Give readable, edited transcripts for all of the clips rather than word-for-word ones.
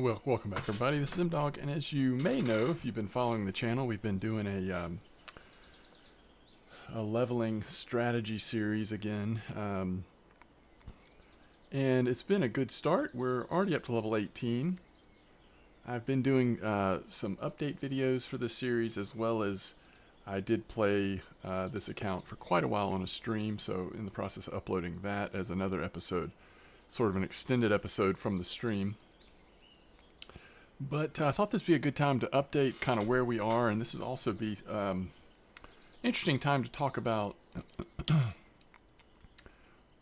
Well, welcome back, everybody. This is M-Dog, and as you may know, if you've been following the channel, we've been doing a leveling strategy series again, and it's been a good start. We're already up to level 18. I've been doing some update videos for this series, as well as I did play this account for quite a while on a stream, so in the process of uploading that as another episode, sort of an extended episode from the stream. But I thought this would be a good time to update kind of where we are, and this would also be interesting time to talk about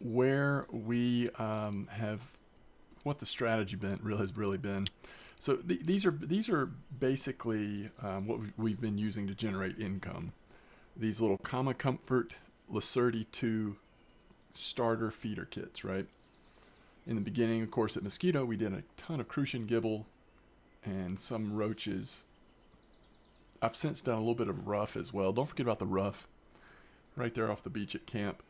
where we what the strategy has really been. So these are basically what we've been using to generate income. These little Comma Comfort Lacerti 2 starter feeder kits, right? In the beginning, of course, at Mosquito, we did a ton of Crucian Gibble and some roaches. I've since done a little bit of rough as well. Don't forget about the rough right there off the beach at camp.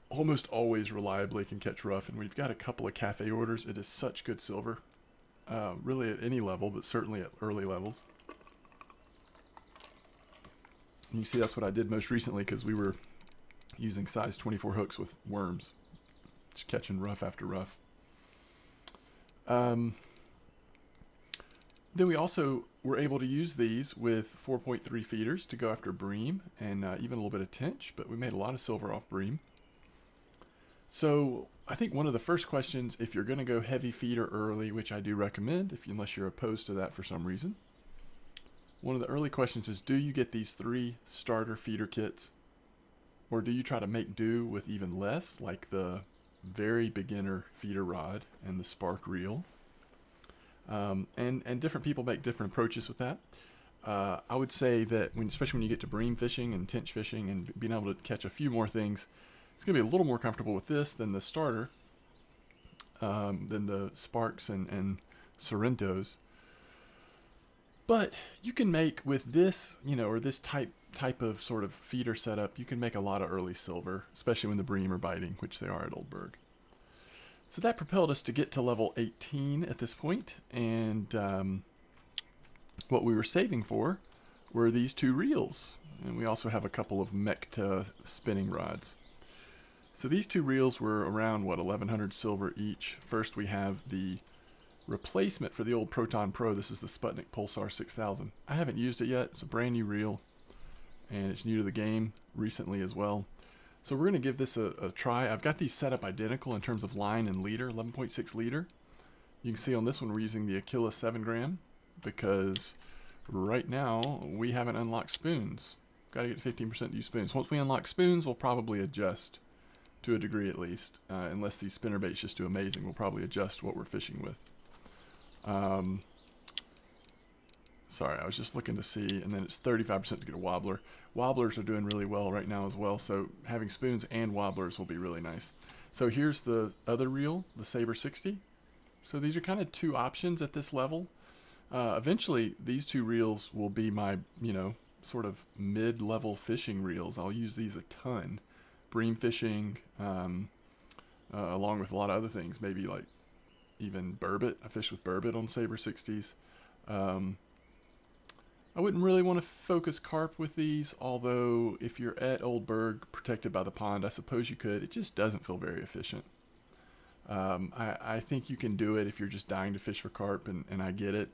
Almost always reliably can catch rough, and we've got a couple of cafe orders. It is such good silver, really at any level, but certainly at early levels. And you see that's what I did most recently, because we were using size 24 hooks with worms, just catching rough after rough. Then we also were able to use these with 4.3 feeders to go after bream and even a little bit of tench, but we made a lot of silver off bream. So I think one of the first questions, if you're going to go heavy feeder early, which I do recommend, unless you're opposed to that for some reason, one of the early questions is, do you get these 3 starter feeder kits, or do you try to make do with even less, like the very beginner feeder rod and the spark reel? And different people make different approaches with that. I would say that especially when you get to bream fishing and tench fishing and being able to catch a few more things, it's going to be a little more comfortable with this than the starter, than the sparks and Sorrentos. But you can make with this, or this type of sort of feeder setup, you can make a lot of early silver, especially when the bream are biting, which they are at Old Berg. So that propelled us to get to level 18 at this point, and what we were saving for were these 2 reels, and we also have a couple of Mechta spinning rods. So these 2 reels were around, 1,100 silver each. First we have the replacement for the old Proton Pro. This is the Sputnik Pulsar 6000. I haven't used it yet. It's a brand new reel, and it's new to the game recently as well. So we're going to give this a try. I've got these set up identical in terms of line and leader, 11.6 leader. You can see on this one we're using the Achilles 7 gram because right now we haven't unlocked spoons. Got to get 15% to use spoons. Once we unlock spoons, we'll probably adjust to a degree at least. Unless these spinnerbaits just do amazing, we'll probably adjust what we're fishing with. Sorry, I was just looking to see, and then it's 35% to get a wobbler. Wobblers are doing really well right now as well, so having spoons and wobblers will be really nice. So here's the other reel, the Saber 60. So these are kind of 2 options at this level. Eventually, these 2 reels will be my, sort of mid-level fishing reels. I'll use these a ton. Bream fishing, along with a lot of other things, maybe like even burbot. I fish with burbot on Saber 60s. I wouldn't really want to focus carp with these, although if you're at Old Berg, protected by the pond, I suppose you could. It just doesn't feel very efficient. I think you can do it if you're just dying to fish for carp, and I get it.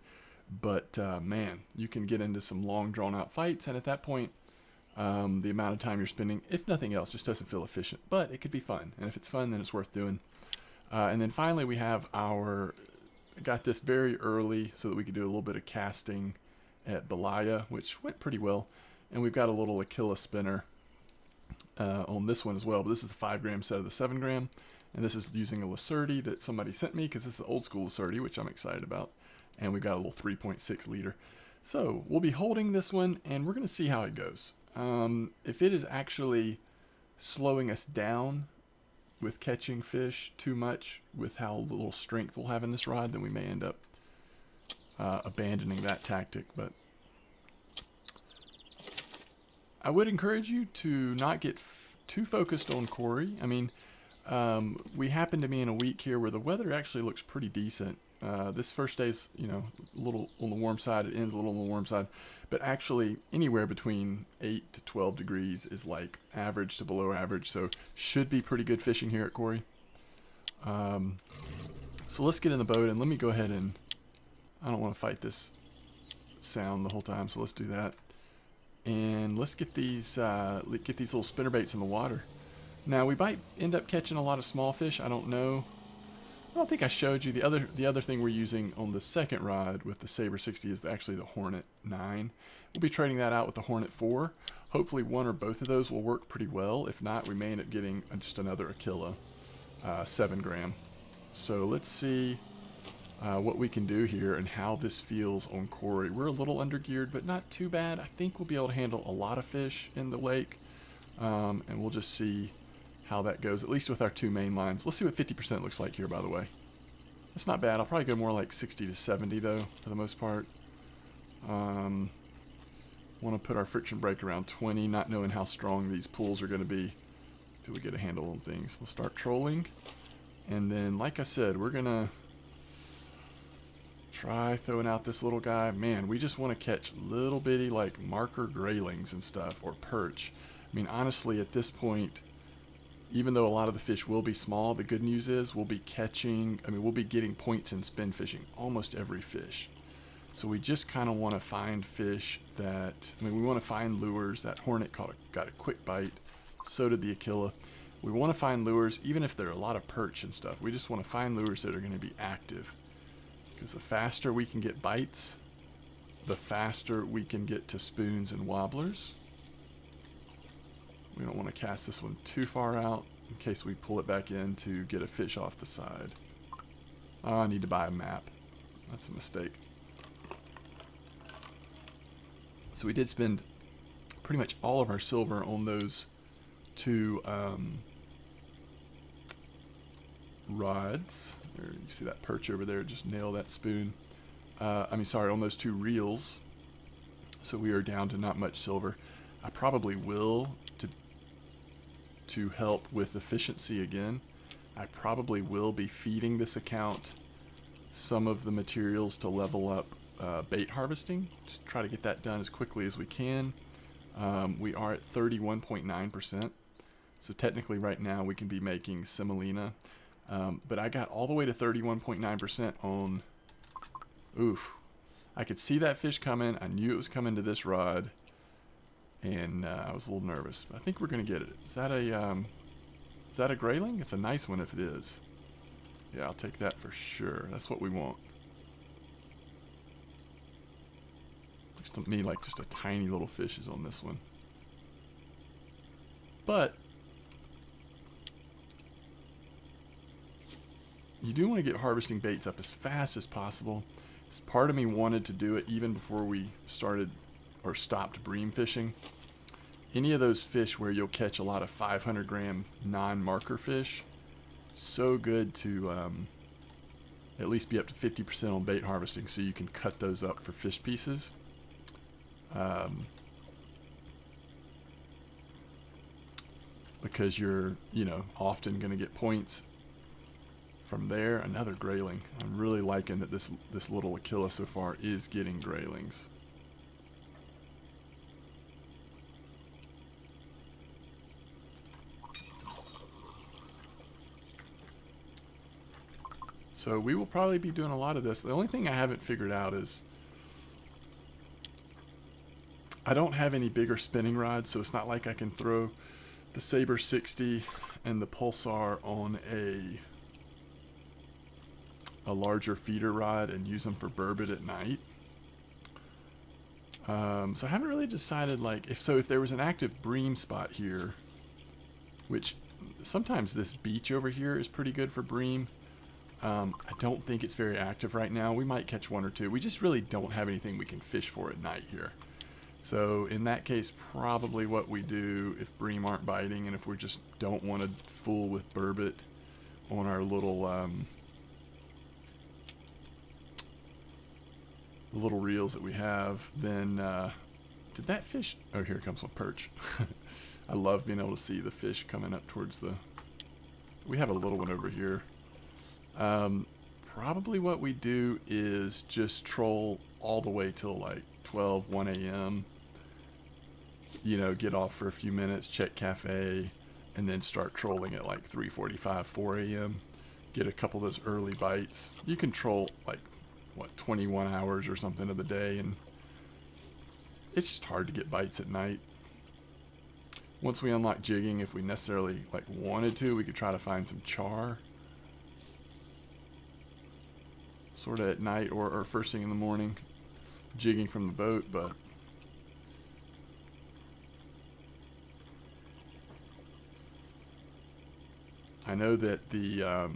But, man, you can get into some long, drawn-out fights, and at that point, the amount of time you're spending, if nothing else, just doesn't feel efficient. But it could be fun, and if it's fun, then it's worth doing. And then finally, we have got this very early so that we could do a little bit of casting at Belaya, which went pretty well, and we've got a little Achilles spinner on this one as well, but this is the 5 gram set of the 7 gram, and this is using a Lacerti that somebody sent me because this is the old school Lacerti, which I'm excited about, and we've got a little 3.6 liter. So we'll be holding this one, and we're going to see how it goes. If it is actually slowing us down with catching fish too much with how little strength we'll have in this rod, then we may end up abandoning that tactic. But I would encourage you to not get too focused on Corey. I mean, we happen to be in a week here where the weather actually looks pretty decent, This first day's, you know, a little on the warm side. It ends a little on the warm side. But actually, anywhere between 8 to 12 degrees is like average to below average. So should be pretty good fishing here at Corey. So let's get in the boat and let me go ahead and, I don't want to fight this sound the whole time, so let's do that. And let's get these little spinnerbaits in the water. Now we might end up catching a lot of small fish. I don't know. I don't think I showed you the other thing we're using on the second rod with the Saber 60 is actually the Hornet 9. We'll be trading that out with the Hornet 4. Hopefully one or both of those will work pretty well. If not, we may end up getting just another Aquila 7 gram. So let's see what we can do here and how this feels on Corey. We're a little under geared, but not too bad. I think we'll be able to handle a lot of fish in the lake, and we'll just see how that goes, at least with our 2 main lines. Let's see what 50% looks like here, by the way. That's not bad. I'll probably go more like 60 to 70 though, for the most part. Want to put our friction brake around 20, not knowing how strong these pulls are going to be till we get a handle on things. Let's start trolling, and then, like I said, we're gonna try throwing out this little guy. Man, we just want to catch little bitty like marker graylings and stuff, or perch. I mean, honestly, at this point, even though a lot of the fish will be small, the good news is we'll be getting points in spin fishing almost every fish. So we just kind of want to find fish that, we want to find lures. That Hornet got a quick bite. So did the Aquila. We want to find lures, even if there are a lot of perch and stuff. We just want to find lures that are going to be active. Because the faster we can get bites, the faster we can get to spoons and wobblers. We don't want to cast this one too far out in case we pull it back in to get a fish off the side. Oh, I need to buy a map. That's a mistake. So we did spend pretty much all of our silver on those 2 rods. You see that perch over there, just nail that spoon. On those 2 reels. So we are down to not much silver. I probably will, to help with efficiency again, I probably will be feeding this account some of the materials to level up bait harvesting. Just try to get that done as quickly as we can. We are at 31.9%. So technically right now we can be making semolina. But I got all the way to 31.9% on, oof. I could see that fish coming. I knew it was coming to this rod. And I was a little nervous. But I think we're going to get it. Is that a grayling? It's a nice one if it is. Yeah, I'll take that for sure. That's what we want. Looks to me like just a tiny little fish is on this one. But you do want to get harvesting baits up as fast as possible. Part of me wanted to do it even before we started or stopped bream fishing. Any of those fish where you'll catch a lot of 500 gram non-marker fish, so good to at least be up to 50% on bait harvesting, so you can cut those up for fish pieces. Because you're, often going to get points from there. Another grayling. I'm really liking that this little Aquila so far is getting graylings. So we will probably be doing a lot of this. The only thing I haven't figured out is I don't have any bigger spinning rods, so it's not like I can throw the Saber 60 and the Pulsar on a larger feeder rod and use them for burbot at night. So I haven't really decided, if there was an active bream spot here, which sometimes this beach over here is pretty good for bream. I don't think it's very active right now. We might catch 1 or 2. We just really don't have anything we can fish for at night here. So in that case, probably what we do if bream aren't biting and if we just don't want to fool with burbot on our little reels that we have, then did that fish? Oh, here comes one perch. I love being able to see the fish coming up towards the. We have a little one over here. probably what we do is just troll all the way till like 12, 1 a.m. You know, get off for a few minutes, check cafe, and then start trolling at like 3:45, 4 a.m. Get a couple of those early bites. You can troll like, what, 21 hours or something of the day, and it's just hard to get bites at night. Once we unlock jigging, if we necessarily like wanted to, we could try to find some char. Sort of at night or first thing in the morning, jigging from the boat, but I know that the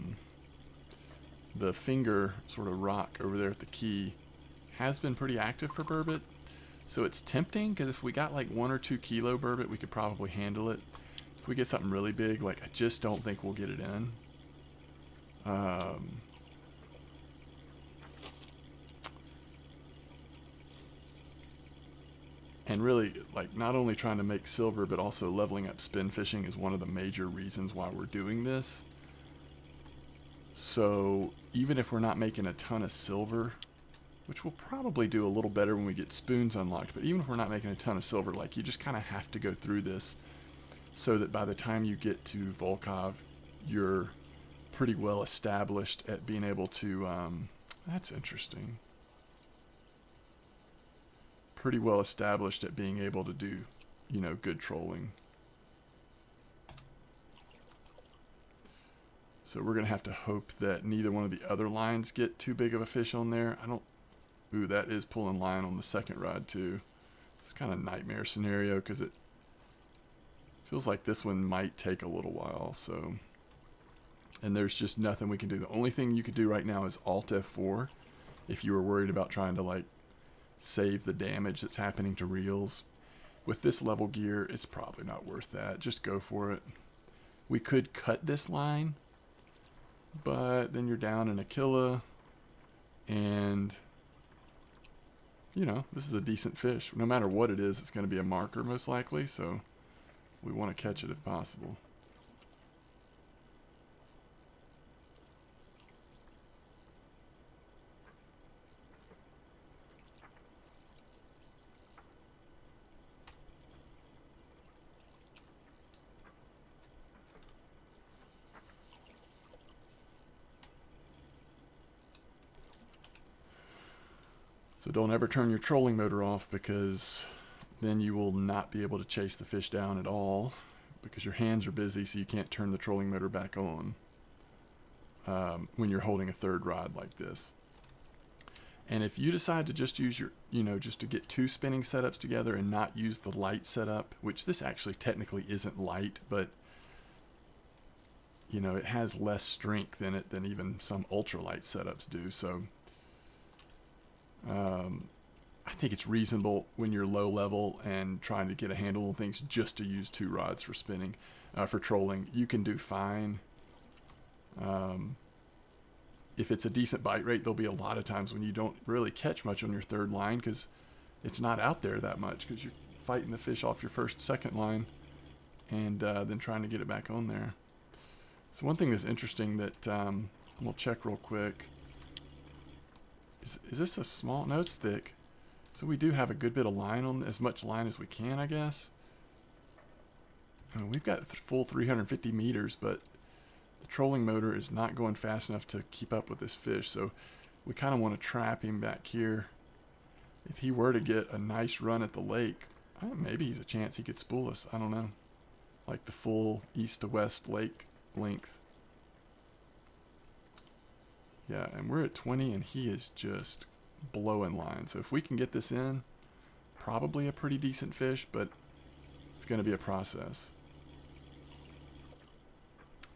finger sort of rock over there at the key has been pretty active for burbot, so it's tempting because if we got like 1 or 2 kilo burbot, we could probably handle it. If we get something really big, like I just don't think we'll get it in. And really, like, not only trying to make silver, but also leveling up spin fishing is one of the major reasons why we're doing this. So even if we're not making a ton of silver, which we'll probably do a little better when we get spoons unlocked, but even if we're not making a ton of silver, like, you just kind of have to go through this so that by the time you get to Volkov, you're pretty well established at being able to, that's interesting. Pretty well established at being able to do, you know, good trolling. So we're going to have to hope that neither one of the other lines get too big of a fish on there. Ooh, that is pulling line on the second rod too. It's kind of a nightmare scenario because it feels like this one might take a little while. So, and there's just nothing we can do. The only thing you could do right now is Alt F4 if you were worried about trying to like save the damage that's happening to reels. With this level gear, it's probably not worth that. Just go for it. We could cut this line, but then you're down in a killa, and you know, this is a decent fish. No matter what it is, it's going to be a marker most likely, so we want to catch it if possible. So don't ever turn your trolling motor off, because then you will not be able to chase the fish down at all because your hands are busy, so you can't turn the trolling motor back on when you're holding a third rod like this. And if you decide to just use your, you know, just to get 2 spinning setups together and not use the light setup, which this actually technically isn't light, but you know, it has less strength in it than even some ultralight setups do. So I think it's reasonable when you're low level and trying to get a handle on things just to use 2 rods for spinning. For trolling, you can do fine. If it's a decent bite rate, there'll be a lot of times when you don't really catch much on your third line because it's not out there that much, because you're fighting the fish off your first, second line, and then trying to get it back on there. So one thing that's interesting that we'll check real quick. Is this a small? No, it's thick. So we do have a good bit of line on, as much line as we can, I guess. We've got full 350 meters, but the trolling motor is not going fast enough to keep up with this fish. So we kind of want to trap him back here. If he were to get a nice run at the lake, maybe he's a chance he could spool us. I don't know. Like the full east to west lake length. Yeah, and we're at 20, and he is just blowing line. So if we can get this in, probably a pretty decent fish, but it's going to be a process.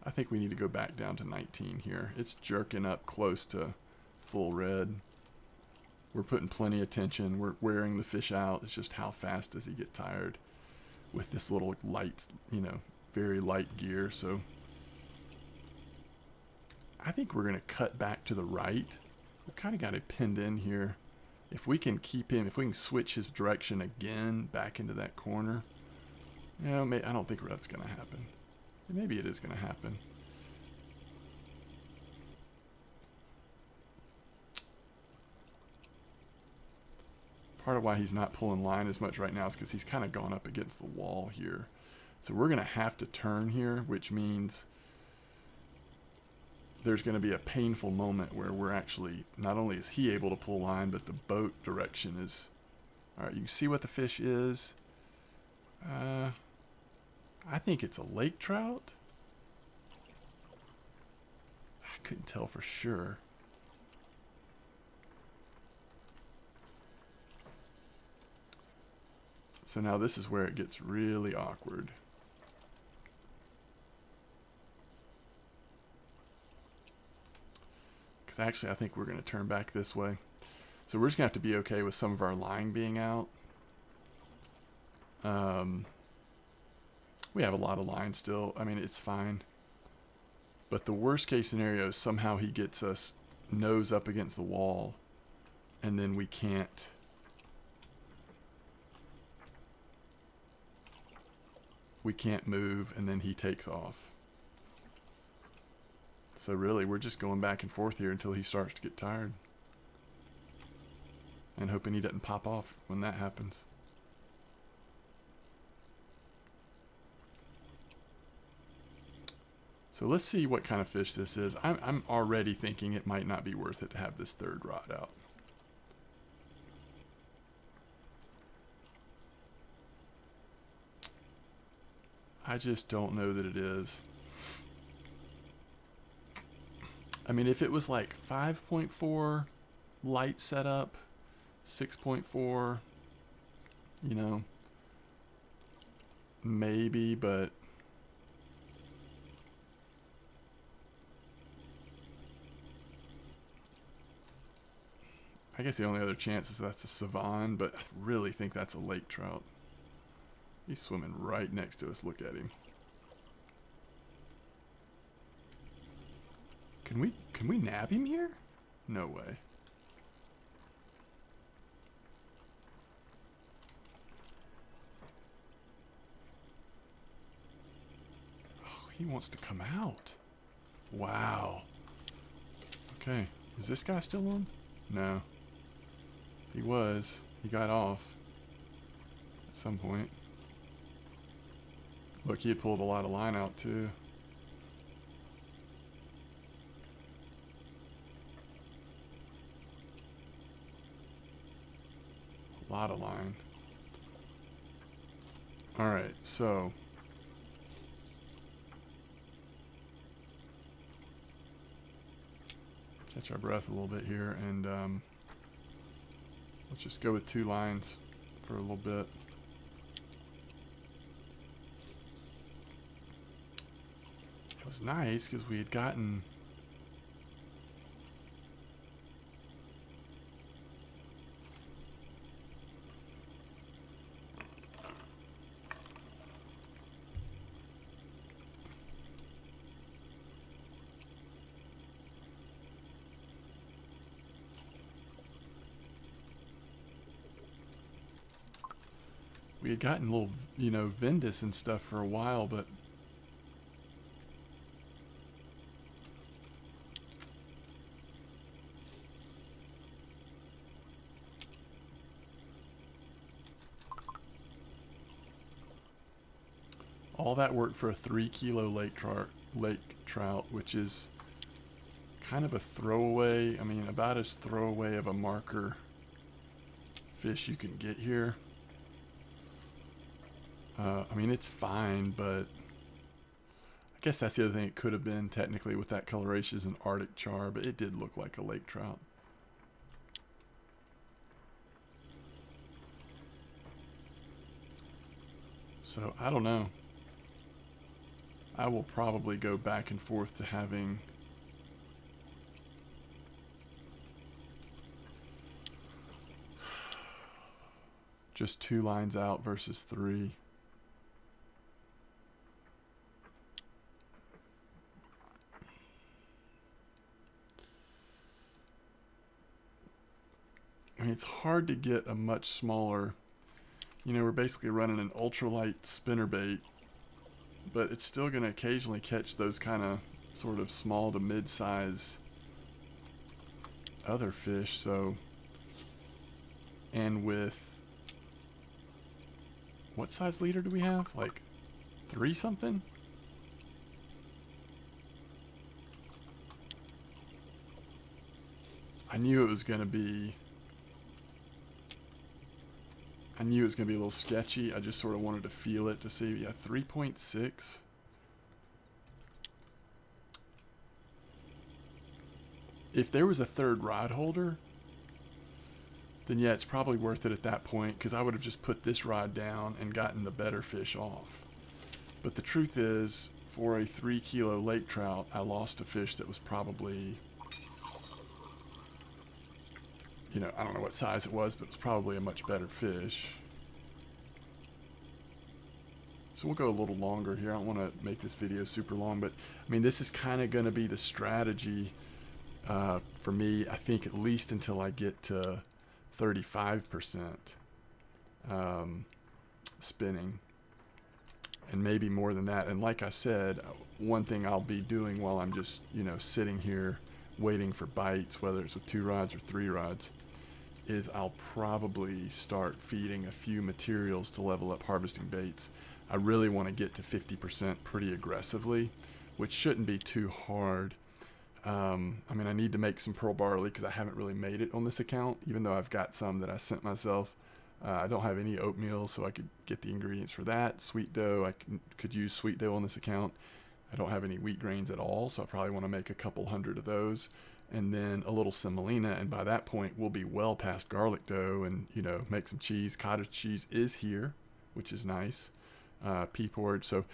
I think we need to go back down to 19 here. It's jerking up close to full red. We're putting plenty of tension. We're wearing the fish out. It's just how fast does he get tired with this little light, you know, very light gear. So I think we're going to cut back to the right. We've kind of got it pinned in here. If we can keep him, if we can switch his direction again back into that corner, you know, I don't think that's going to happen. Maybe it is going to happen. part of why he's not pulling line as much right now is because he's kind of gone up against the wall here. So we're going to have to turn here, which means there's going to be a painful moment where we're actually, not only is he able to pull line, but the boat direction is... All right, you can see what the fish is. I think it's a lake trout. I couldn't tell for sure. So now this is where it gets really awkward. Because actually I think we're going to turn back this way. So we're just going to have to be okay with some of our line being out. We have a lot of line still. I mean, it's fine. But the worst case scenario is somehow he gets us nose up against the wall. And then we can't... We can't move, and then he takes off. So really, we're just going back and forth here until he starts to get tired. And hoping he doesn't pop off when that happens. So let's see what kind of fish this is. I'm already thinking it might not be worth it to have this third rod out. I just don't know that it is. I mean, if it was like 5.4 light setup, 6.4, you know, maybe, but I guess the only other chance is that's a savan, but I really think that's a lake trout. He's swimming right next to us. Look at him. Can we nab him here? No way. Oh, he wants to come out. Wow. Okay. Is this guy still on? No. He was. He got off at some point. Look, he had pulled a lot of line out too. A lot of line. Alright, so catch our breath a little bit here, and let's just go with 2 lines for a little bit. It was nice because we had gotten little, you know, Vendus and stuff for a while, but all that work for a 3-kilo lake trout, which is kind of a throwaway. I mean, about as throwaway of a marker fish you can get here. I mean, it's fine, but I guess that's the other thing it could have been technically with that coloration is an Arctic char, but it did look like a lake trout. So, I don't know. I will probably go back and forth to having just 2 lines out versus 3. I mean, it's hard to get a much smaller, you know, we're basically running an ultralight spinnerbait, but it's still going to occasionally catch those kind of sort of small to mid-size other fish, so And with, what size leader do we have? Like 3 something? I knew it was going to be a little sketchy. I just sort of wanted to feel it to see. Yeah, 3.6. If there was a third rod holder, then yeah, it's probably worth it at that point, because I would have just put this rod down and gotten the better fish off. But the truth is, for a 3 kilo lake trout, I lost a fish that was probably, you know, I don't know what size it was, but it was probably a much better fish. So we'll go a little longer here. I don't want to make this video super long, but I mean, this is kind of going to be the strategy for me, I think, at least until I get to 35% spinning, and maybe more than that. And like I said, one thing I'll be doing while I'm just, you know, sitting here waiting for bites, whether it's with 2 rods or 3 rods, is I'll probably start feeding a few materials to level up harvesting baits. I really want to get to 50% pretty aggressively, which shouldn't be too hard. I mean, I need to make some pearl barley because I haven't really made it on this account, even though I've got some that I sent myself. I don't have any oatmeal, so I could get the ingredients for that. Sweet dough, I could use sweet dough on this account. I don't have any wheat grains at all, so I probably want to make a couple hundred of those. And then a little semolina, and by that point we'll be well past garlic dough, and, you know, make some cheese. Cottage cheese is here, which is nice. Pea porridge. So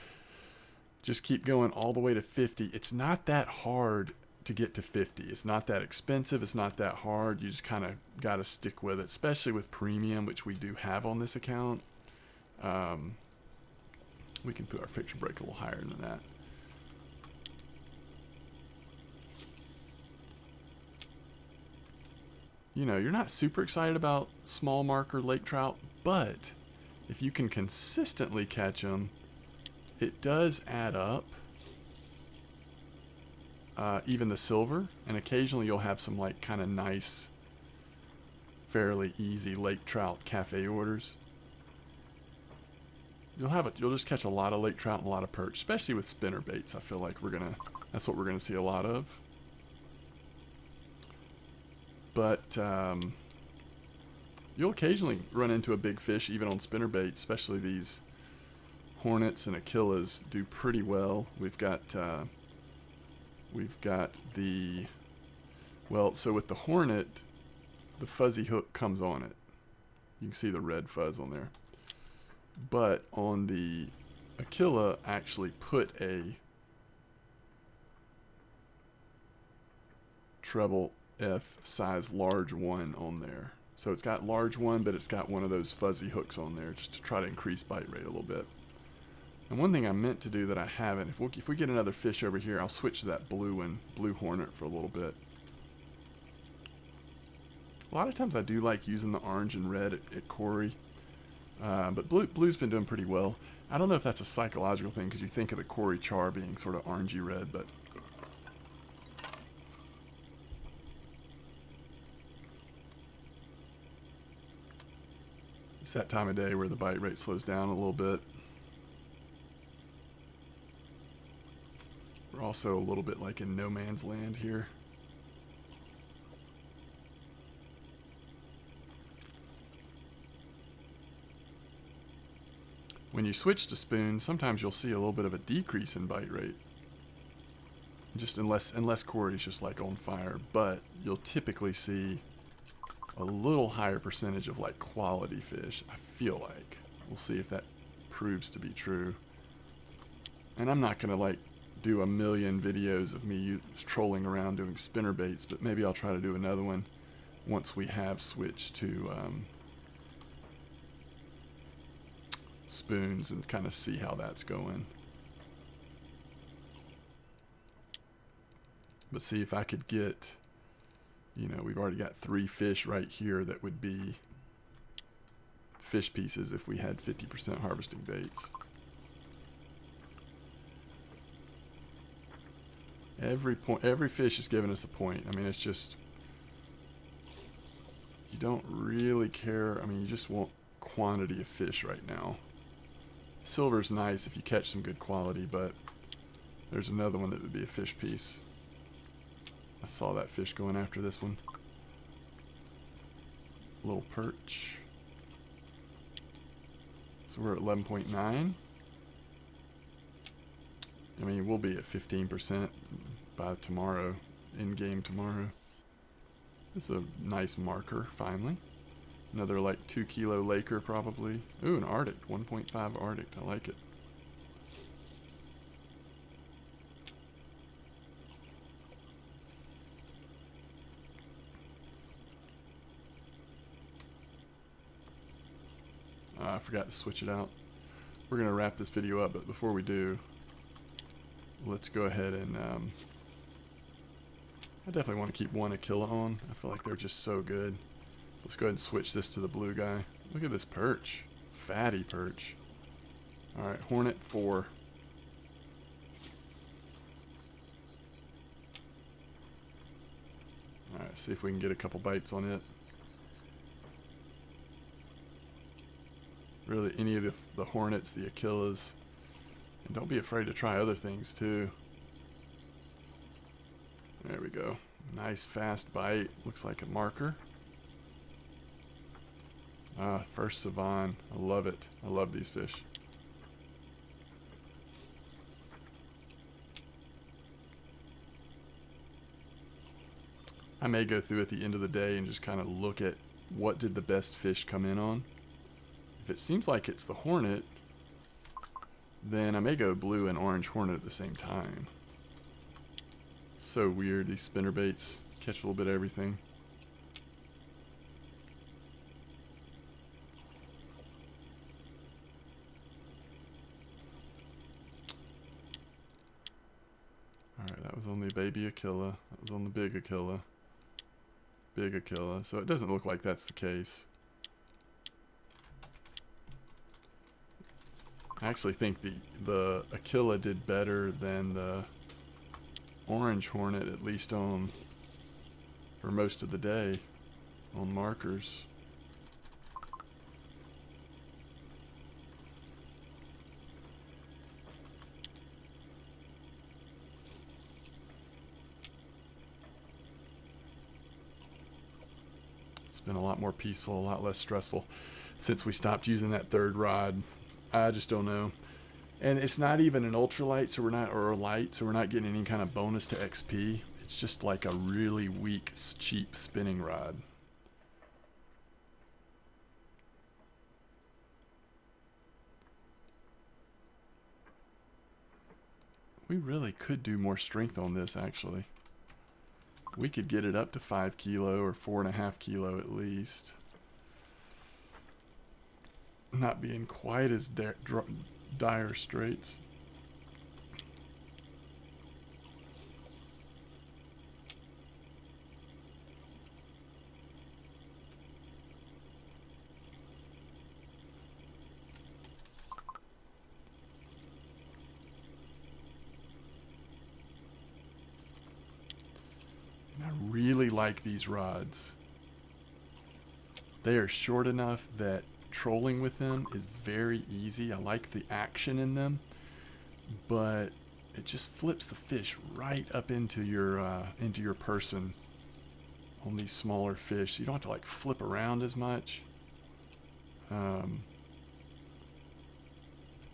just keep going all the way to 50. It's not that hard to get to 50. It's not that expensive. It's not that hard. You just kind of got to stick with it, especially with premium, which we do have on this account. We can put our fixture break a little higher than that. You know, you're not super excited about small marker lake trout, but if you can consistently catch them, it does add up. Even the silver, and occasionally you'll have some like kind of nice, fairly easy lake trout cafe orders. You'll just catch a lot of lake trout and a lot of perch, especially with spinner baits. I feel like that's what we're gonna see a lot of. But you'll occasionally run into a big fish even on spinner bait, especially these hornets and achillas do pretty well. We've got the, well, so with the hornet, the fuzzy hook comes on it. You can see the red fuzz on there. But on the Aquila, actually put a treble F size large 1 on there. So it's got large 1, but it's got one of those fuzzy hooks on there just to try to increase bite rate a little bit. And one thing I meant to do that I haven't, if we get another fish over here, I'll switch to that blue hornet for a little bit. A lot of times I do like using the orange and red at Cory, but blue's been doing pretty well. I don't know if that's a psychological thing because you think of the Cory char being sort of orangey red, but it's that time of day where the bite rate slows down a little bit. We're also a little bit like in no man's land here. When you switch to spoon, sometimes you'll see a little bit of a decrease in bite rate. Just unless Cory's just like on fire, but you'll typically see a little higher percentage of like quality fish, I feel like. We'll see if that proves to be true. And I'm not gonna like do a million videos of me trolling around doing spinner baits, but maybe I'll try to do another one once we have switched to spoons and kind of see how that's going. But see if I could get, you know, we've already got 3 fish right here that would be fish pieces if we had 50% harvesting baits. Every fish is giving us a point. I mean, it's just, you don't really care. I mean, you just want quantity of fish right now. Silver's nice if you catch some good quality, but there's another one that would be a fish piece. I saw that fish going after this one. Little perch. So we're at 11.9. I mean, we'll be at 15% by tomorrow, in-game tomorrow. This is a nice marker, finally. Another like 2 kilo Laker probably. Ooh, an Arctic, 1.5 Arctic, I like it. I forgot to switch it out. We're gonna wrap this video up, but before we do, let's go ahead and I definitely want to keep one Aquila on. I feel like they're just so good. Let's go ahead and switch this to the blue guy. Look at this perch. Fatty perch. Alright, Hornet 4. Alright, see if we can get a couple bites on it. Really, any of the Hornets, the Aquilas. And don't be afraid to try other things too. There we go. Nice fast bite. Looks like a marker. Ah, first Savan. I love it. I love these fish. I may go through at the end of the day and just kind of look at what did the best fish come in on. If it seems like it's the Hornet, then I may go blue and orange Hornet at the same time. So weird, these spinnerbaits catch a little bit of everything. Alright, that was on the baby Aquila. That was on the big Aquila. Big Aquila. So it doesn't look like that's the case. I actually think the Aquila did better than the orange Hornet, at least on for most of the day on markers. It's been a lot more peaceful, a lot less stressful since we stopped using that third rod. I just don't know. And it's not even an ultralight, so we're not, or a light, so we're not getting any kind of bonus to XP. It's just like a really weak, cheap spinning rod. We really could do more strength on this, actually. We could get it up to 5 kilo or 4.5 kilo at least. Not being quite as dire straits. And I really like these rods. They are short enough that trolling with them is very easy. I like the action in them, but it just flips the fish right up into your person on these smaller fish. So you don't have to like flip around as much.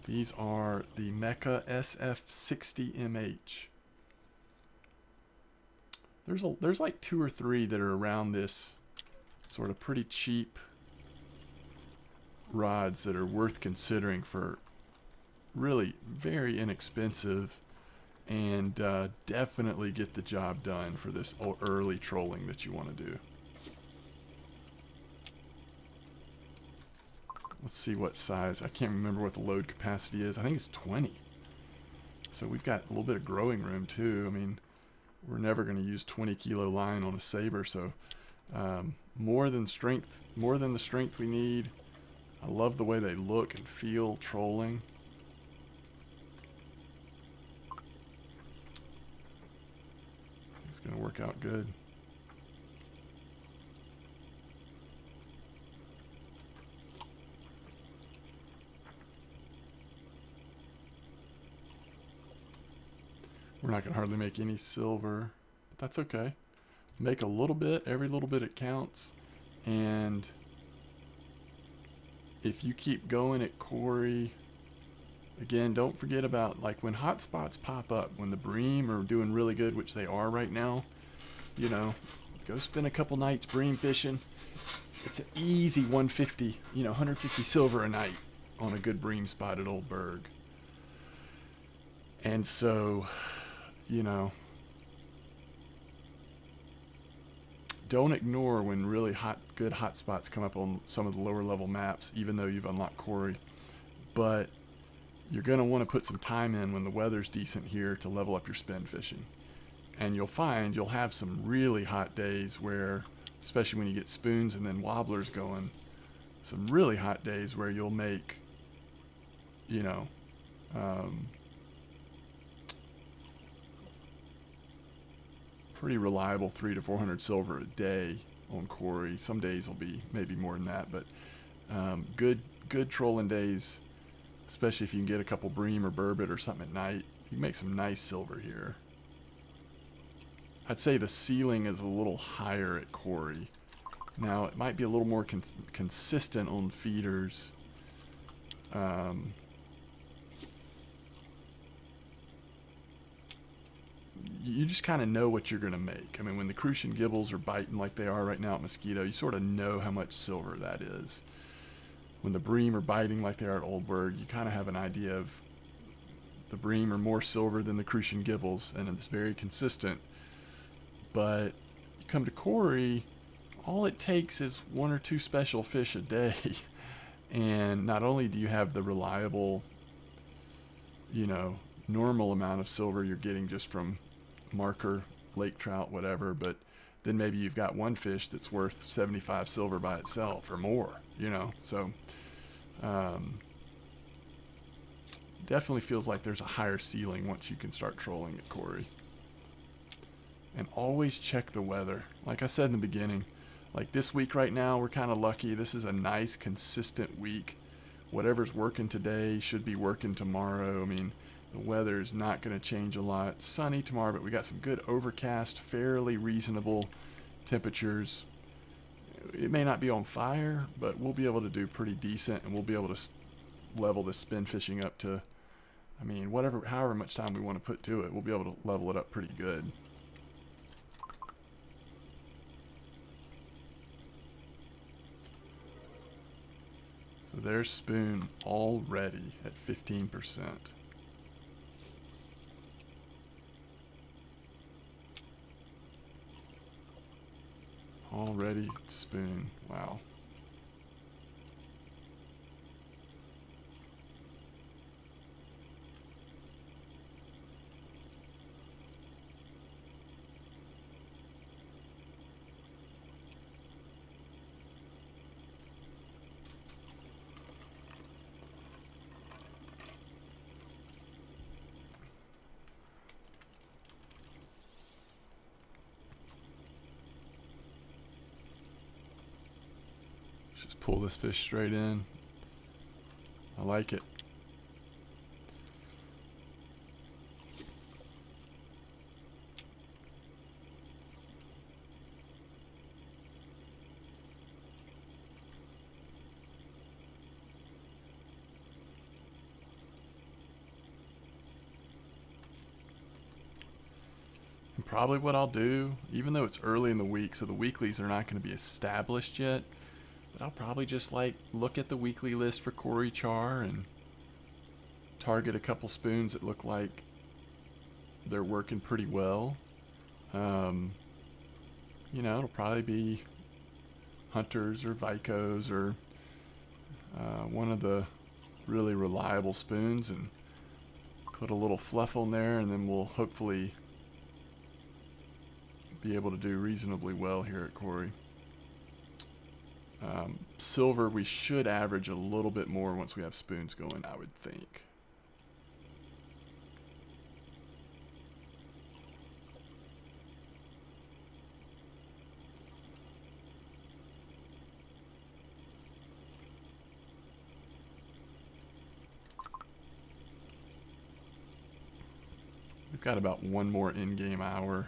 These are the Mecha SF60MH. There's like 2 or 3 that are around this sort of pretty cheap rods that are worth considering for really very inexpensive and definitely get the job done for this early trolling that you want to do. Let's see what size. I can't remember what the load capacity is. I think it's 20. So we've got a little bit of growing room too. I mean, we're never going to use 20 kilo line on a saber, so more than the strength we need. I love the way they look and feel trolling. It's going to work out good. We're not going to hardly make any silver, but that's okay. Make a little bit. Every little bit it counts. And if you keep going at Quarry, again, don't forget about, like, when hot spots pop up, when the bream are doing really good, which they are right now, you know, go spend a couple nights bream fishing. It's an easy 150, 150 silver a night on a good bream spot at Old Berg. And so, don't ignore when really good hot spots come up on some of the lower level maps, even though you've unlocked Quarry. But you're going to want to put some time in when the weather's decent here to level up your spin fishing. And you'll find you'll have some really hot days where, especially when you get spoons and then wobblers going, some really hot days where you'll make, pretty reliable 300 to 400 silver a day on Quarry. Some days will be maybe more than that, but good trolling days, especially if you can get a couple bream or burbot or something at night, you can make some nice silver here. I'd say the ceiling is a little higher at Quarry. Now, it might be a little more consistent on feeders. You just kind of know what you're going to make. I mean, when the crucian gibbles are biting like they are right now at Mosquito, you sort of know how much silver that is. When the bream are biting like they are at Oldberg, you kind of have an idea of the bream are more silver than the crucian gibbles, and it's very consistent. But you come to Quarry, all it takes is one or two special fish a day. And not only do you have the reliable, normal amount of silver you're getting just from marker, lake trout, whatever, but then maybe you've got one fish that's worth 75 silver by itself or more, so definitely feels like there's a higher ceiling once you can start trolling at Quarry. And always check the weather. Like I said in the beginning, like this week right now, we're kind of lucky. This is a nice, consistent week. Whatever's working today should be working tomorrow. I mean, the weather is not going to change a lot. It's sunny tomorrow, but we got some good overcast, fairly reasonable temperatures. It may not be on fire, but we'll be able to do pretty decent, and we'll be able to level the spin fishing up to, however much time we want to put to it, we'll be able to level it up pretty good. So there's spoon already at 15%. Already spoon. Wow. Just pull this fish straight in. I like it. And probably what I'll do, even though it's early in the week, so the weeklies are not going to be established yet, but I'll probably just look at the weekly list for Quarry Char and target a couple spoons that look like they're working pretty well. It'll probably be Hunters or Vicos or one of the really reliable spoons, and put a little fluff on there, and then we'll hopefully be able to do reasonably well here at Quarry. Silver, we should average a little bit more once we have spoons going, I would think. we've got about one more in-game hour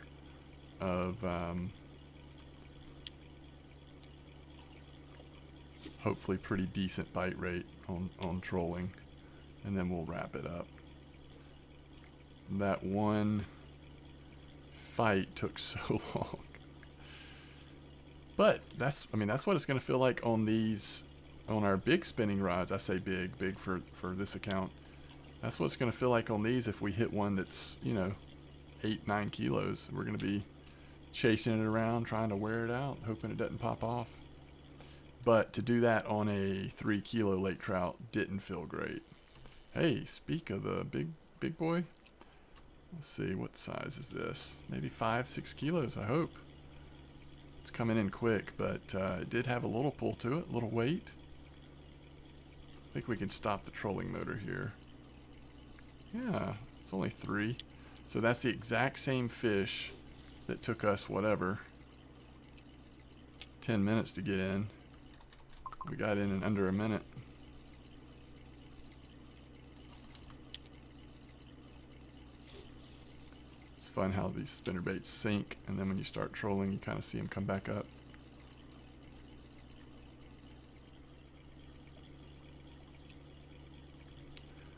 of hopefully pretty decent bite rate on trolling, and then we'll wrap it up. That one fight took so long. But that's what it's going to feel like on our big spinning rods. I say big for this account. That's what it's going to feel like on these if we hit one that's, 8-9 kilos. We're going to be chasing it around, trying to wear it out, hoping it doesn't pop off. But to do that on a 3 kilo lake trout didn't feel great. Hey, speak of the big boy. Let's see, what size is this? Maybe 5-6 kilos, I hope. It's coming in quick, but it did have a little pull to it, a little weight. I think we can stop the trolling motor here. Yeah, it's only 3. So that's the exact same fish that took us, 10 minutes to get in. We got in under a minute. It's fun how these spinnerbaits sink, and then when you start trolling, you kind of see them come back up.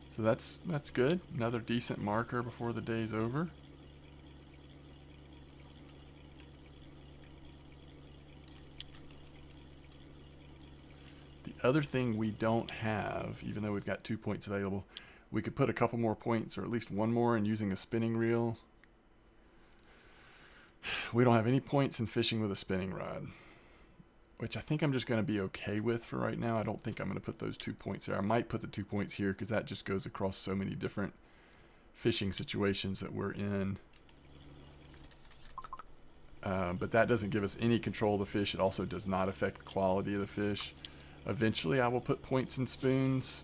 So that's good. Another decent marker before the day's over. The other thing we don't have, even though we've got 2 points available, we could put a couple more points, or at least one more, in using a spinning reel. We don't have any points in fishing with a spinning rod, which I think I'm just going to be okay with for right now. I don't think I'm going to put those 2 points there. I might put the 2 points here because that just goes across so many different fishing situations that we're in. But that doesn't give us any control of the fish. It also does not affect the quality of the fish. Eventually, I will put points in spoons.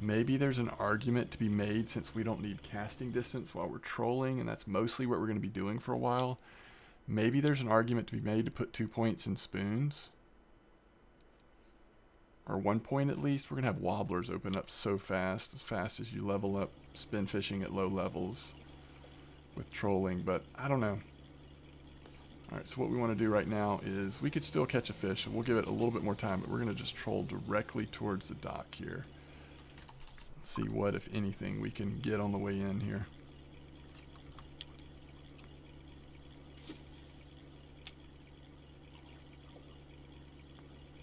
Maybe there's an argument to be made, since we don't need casting distance while we're trolling, and that's mostly what we're going to be doing for a while. Maybe there's an argument to be made to put 2 points in spoons. Or 1 point at least. We're going to have wobblers open up so fast as you level up spin fishing at low levels with trolling, but I don't know. Alright, so what we want to do right now is, we could still catch a fish, and we'll give it a little bit more time, but we're going to just troll directly towards the dock here. See what, if anything, we can get on the way in here.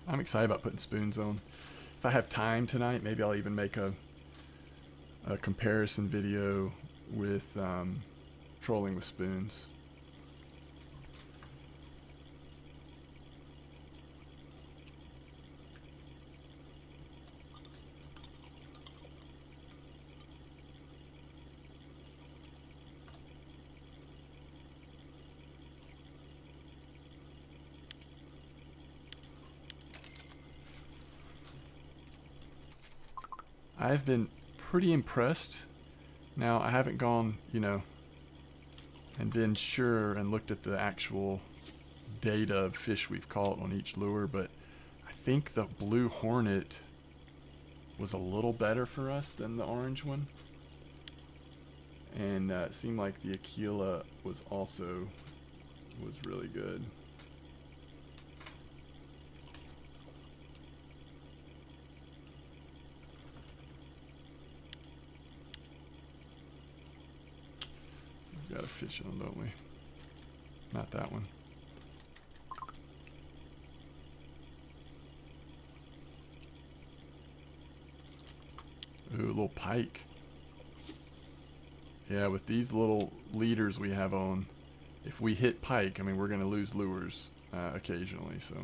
I'm excited about putting spoons on. If I have time tonight, maybe I'll even make a comparison video with trolling with spoons. I've been pretty impressed. Now, I haven't gone, and been sure and looked at the actual data of fish we've caught on each lure, but I think the blue hornet was a little better for us than the orange one. And it seemed like the Aquila was really good. Got a fish on, don't we? Not that one. Ooh, a little pike. Yeah, with these little leaders we have on, if we hit pike, we're going to lose lures occasionally, so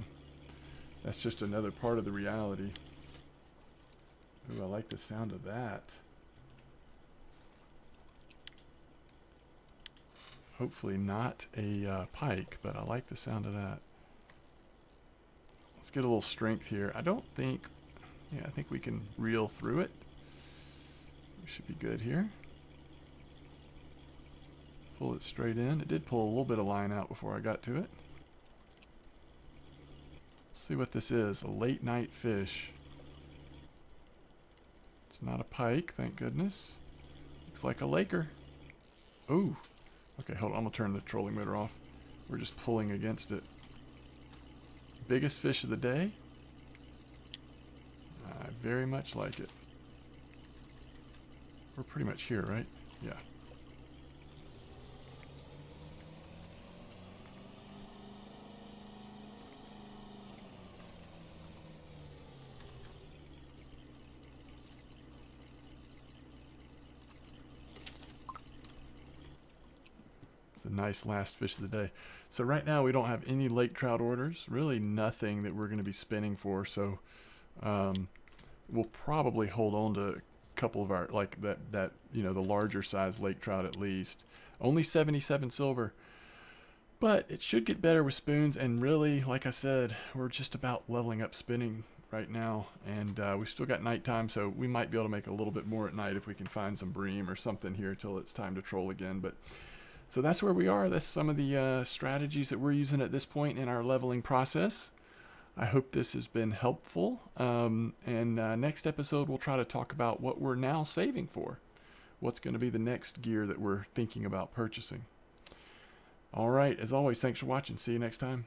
that's just another part of the reality. Ooh, I like the sound of that. Hopefully not a pike, but I like the sound of that. Let's get a little strength here. I think we can reel through it. We should be good here. Pull it straight in. It did pull a little bit of line out before I got to it. Let's see what this is. A late night fish. It's not a pike, thank goodness. Looks like a laker. Ooh. Okay, hold on. I'm going to turn the trolling motor off. We're just pulling against it. Biggest fish of the day. I very much like it. We're pretty much here, right? Yeah. It's a nice last fish of the day. So right now we don't have any lake trout orders. Really nothing that we're going to be spinning for. So we'll probably hold on to a couple of our, like that you know, the larger size lake trout at least. Only 77 silver. But it should get better with spoons, and really, like I said, we're just about leveling up spinning right now, and we've still got nighttime, so we might be able to make a little bit more at night if we can find some bream or something here till it's time to troll again. But so that's where we are. That's some of the strategies that we're using at this point in our leveling process. I hope this has been helpful, and next episode we'll try to talk about what we're now saving for. What's going to be the next gear that we're thinking about purchasing. All right, as always, thanks for watching. See you next time.